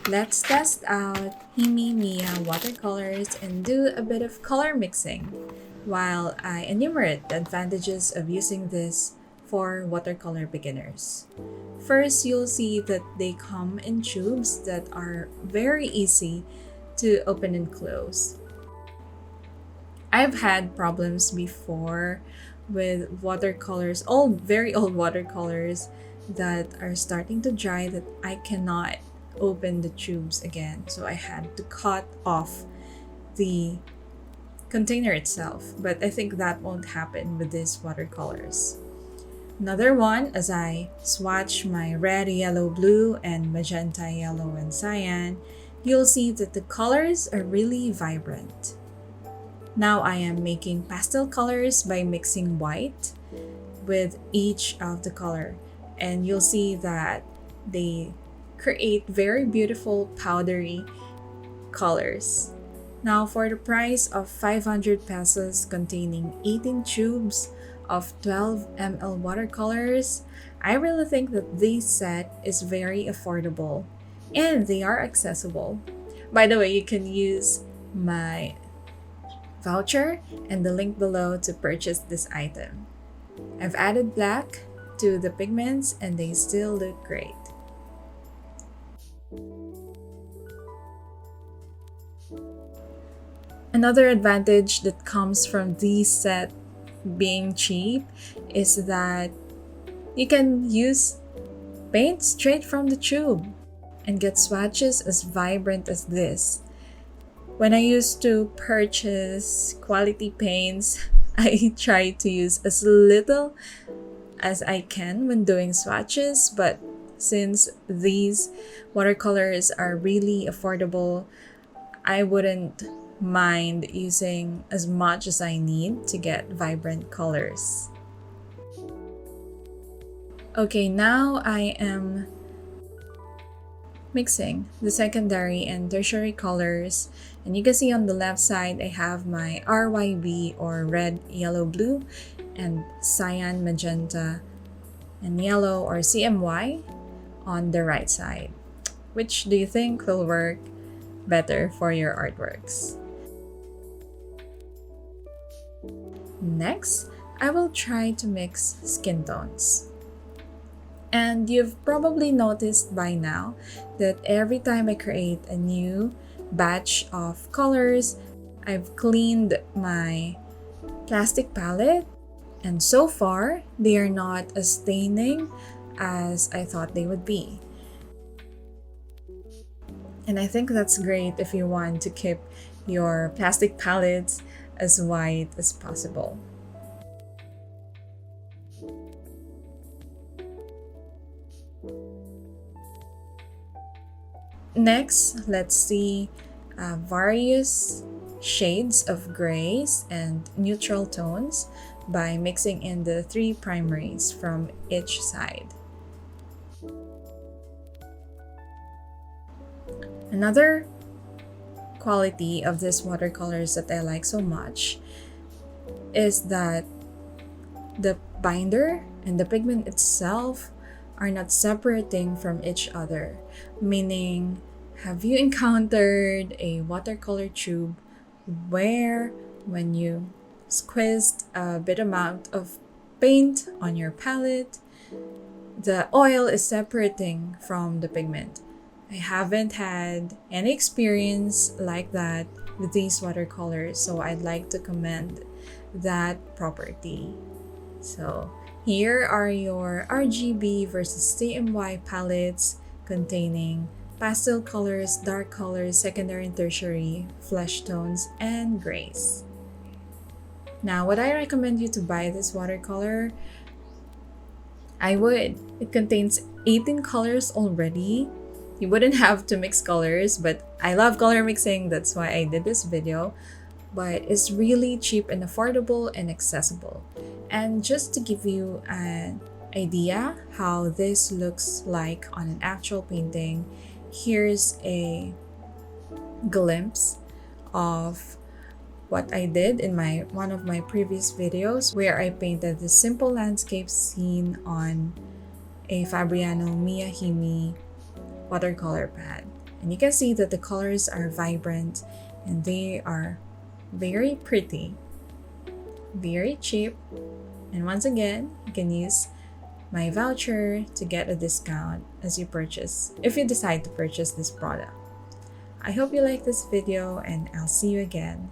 Let's test out Himi Miya Watercolors and do a bit of color mixing while I enumerate the advantages of using this for watercolor beginners. First, you'll see that they come in tubes that are very easy to open and close. I've had problems before with watercolors, very old watercolors that are starting to dry that I cannot open the tubes again. So I had to cut off the container itself, but I think that won't happen with these watercolors. Another one, as I swatch my red, yellow, blue, and magenta, yellow, and cyan, you'll see that the colors are really vibrant. Now I am making pastel colors by mixing white with each of the color, and you'll see that they create very beautiful powdery colors. Now for the price of 500 pesos containing 18 tubes of 12 ml watercolors, I really think that this set is very affordable and they are accessible. By the way, you can use my voucher and the link below to purchase this item. I've added black to the pigments and they still look great. Another advantage that comes from this set being cheap is that you can use paint straight from the tube and get swatches as vibrant as this. When I used to purchase quality paints, I try to use as little as I can when doing swatches, but since these watercolors are really affordable, I wouldn't mind using as much as I need to get vibrant colors. Okay, now I am mixing the secondary and tertiary colors, and you can see on the left side I have my RYB or red, yellow, blue, and cyan, magenta, and yellow or CMY on the right side. Which do you think will work better for your artworks? Next, I will try to mix skin tones. And you've probably noticed by now that every time I create a new batch of colors, I've cleaned my plastic palette, and so far they are not as staining as I thought they would be. And I think that's great if you want to keep your plastic palettes as white as possible. Next, let's see various shades of grays and neutral tones by mixing in the 3 primaries from each side. Another quality of these watercolors that I like so much is that the binder and the pigment itself are not separating from each other. Meaning, have you encountered a watercolor tube where when you squeezed a bit amount of paint on your palette, the oil is separating from the pigment? I haven't had any experience like that with these watercolors, so I'd like to commend that property. So here are your RGB versus CMY palettes containing pastel colors, dark colors, secondary and tertiary, flesh tones, and grays. Now, would I recommend you to buy this watercolor? I would. It contains 18 colors already. You wouldn't have to mix colors, but I love color mixing, that's why I did this video. But it's really cheap and affordable and accessible. And just to give you an idea how this looks like on an actual painting, here's a glimpse of what I did in one of my previous videos where I painted this simple landscape scene on a Fabriano Miyahimi watercolor pad. And you can see that the colors are vibrant and they are very pretty, very cheap. And once again, you can use my voucher to get a discount as you purchase, if you decide to purchase this product. I hope you like this video and I'll see you again.